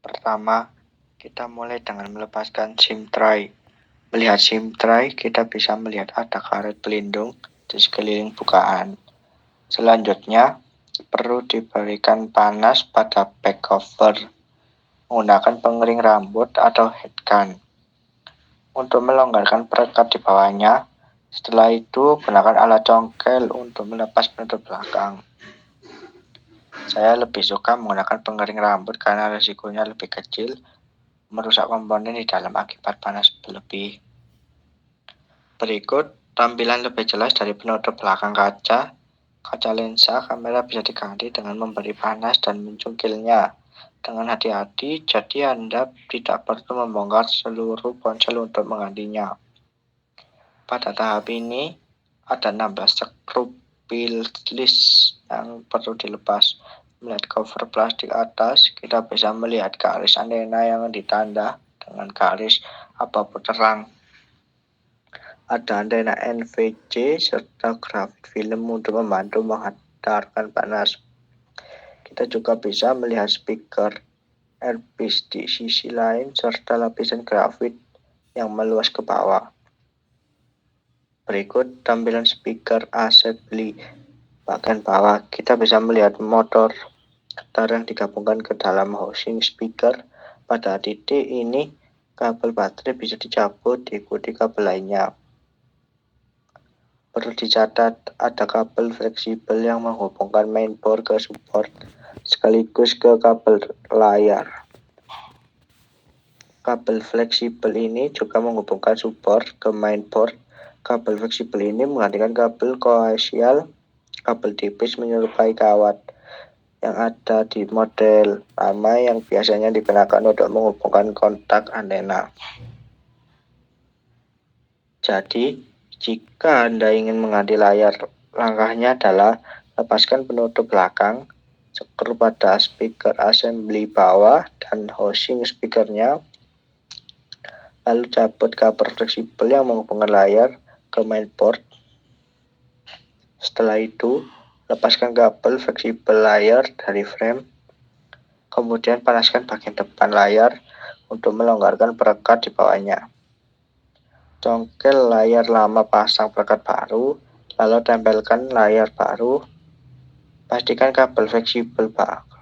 Pertama, kita mulai dengan melepaskan SIM tray. Melihat SIM tray, kita bisa melihat ada karet pelindung di sekeliling bukaan. Selanjutnya, perlu diberikan panas pada back cover menggunakan pengering rambut atau headgun untuk melonggarkan perekat di bawahnya. Setelah itu, gunakan alat congkel untuk melepas penutup belakang. Saya lebih suka menggunakan pengering rambut karena risikonya lebih kecil merusak komponen di dalam akibat panas berlebih. Berikut tampilan lebih jelas dari penutup belakang kaca. Kaca lensa kamera bisa diganti dengan memberi panas dan mencungkilnya dengan hati-hati, jadi Anda tidak perlu membongkar seluruh ponsel untuk menggantinya. Pada tahap ini, ada 16 skru Phillips yang perlu dilepas. Melihat cover plastik atas, kita bisa melihat garis antena yang ditanda dengan garis abu terang. Ada antena NVC serta grafit film untuk membantu menghantarkan panas. Kita juga bisa melihat speaker earpiece di sisi lain serta lapisan grafit yang meluas ke bawah. Berikut tampilan speaker assembly bagian bawah. Kita bisa melihat motor getar yang digabungkan ke dalam housing speaker. Pada titik ini, kabel baterai bisa dicabut diikuti kabel lainnya. Perlu dicatat, ada kabel fleksibel yang menghubungkan mainboard ke support sekaligus ke kabel layar. Kabel fleksibel ini juga menghubungkan support ke mainboard. Kabel fleksibel ini menggantikan kabel koaksial. Kabel tipis menyerupai kawat yang ada di model lama yang biasanya digunakan untuk menghubungkan kontak antena. Jadi, jika Anda ingin mengganti layar, langkahnya adalah lepaskan penutup belakang, skru pada speaker assembly bawah dan housing speakernya, lalu cabut kabel fleksibel yang menghubungkan layar ke mainboard. Setelah itu, lepaskan kabel fleksibel layar dari frame, kemudian panaskan bagian depan layar untuk melonggarkan perekat di bawahnya. Congkel layar lama pasang perekat baru, lalu tempelkan layar baru. Pastikan kabel fleksibel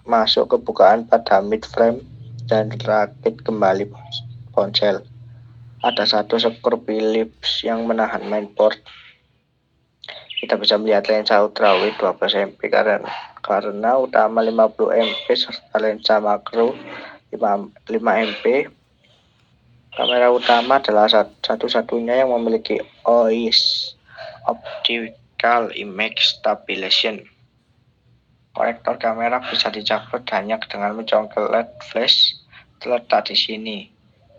masuk ke bukaan pada mid frame dan rakit kembali ponsel. Ada satu skru Phillips yang menahan mainboard. Kita bisa melihat lensa ultrawide 12 MP karena utama 50 MP serta lensa makro 5 MP. Kamera utama adalah satu-satunya yang memiliki OIS Optical Image Stabilization. Konektor kamera bisa dicabut hanya dengan mencongkel LED flash terletak di sini.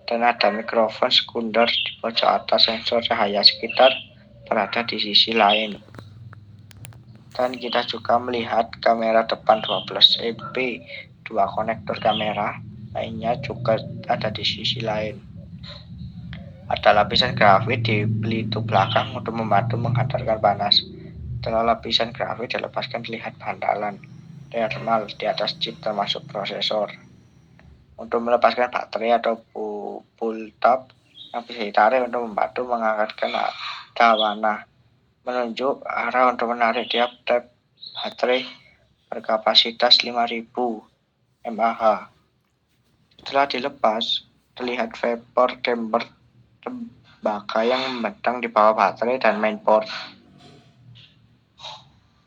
Dan ada mikrofon sekunder di pojok atas. Sensor cahaya sekitar berada di sisi lain. Dan kita juga melihat kamera depan 12 MP. Dua konektor kamera lainnya juga ada di sisi lain. Ada lapisan grafit di pelitup belakang untuk membantu menghantarkan panas. Setelah lapisan grafit dilepaskan, terlihat bantalan thermal di atas chip termasuk prosesor. Untuk melepaskan baterai atau pull tab yang bisa ditarik untuk membantu mengangkatkan warna. Menunjuk arah untuk menarik tiap tab baterai berkapasitas 5000 mAh. Setelah dilepas, terlihat vapor chamber tembaga yang membentang di bawah baterai dan mainboard.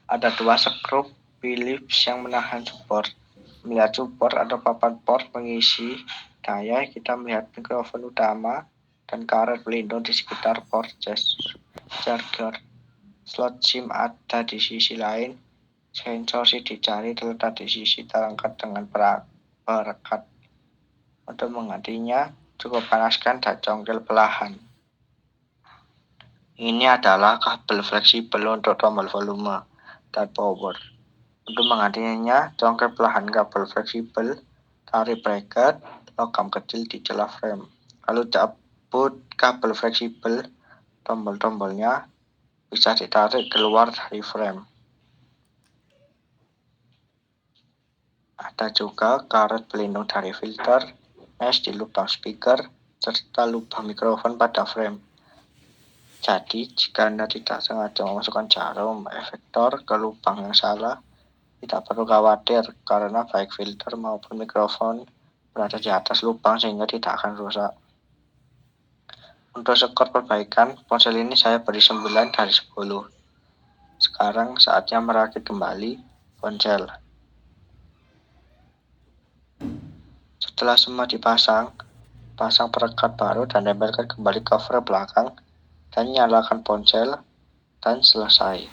Ada dua skru Phillips yang menahan support. Melihat support atau papan port pengisi daya, kita melihat mikrofon utama dan karet pelindung di sekitar port charger. Slot SIM ada di sisi lain. Sensor sidik jari terletak di sisi terangkat dengan perekat. Untuk menggantinya, cukup panaskan dan congkel perlahan. Ini adalah kabel fleksibel untuk tombol volume dan power. Untuk menggantinya, congkel perlahan kabel fleksibel, tarik bracket, logam kecil di celah frame. Lalu cabut kabel fleksibel, tombol-tombolnya bisa ditarik keluar dari frame. Ada juga karet pelindung dari filter, mesh di lubang speaker, serta lubang mikrofon pada frame. Jadi, jika Anda tidak sengaja memasukkan jarum efektor ke lubang yang salah, tidak perlu khawatir karena baik filter maupun mikrofon berada di atas lubang sehingga tidak akan rusak. Untuk skor perbaikan, ponsel ini saya beri 9 dari 10. Sekarang saatnya merakit kembali ponsel. Setelah semua dipasang, pasang perekat baru dan tempelkan kembali cover belakang dan nyalakan ponsel dan selesai.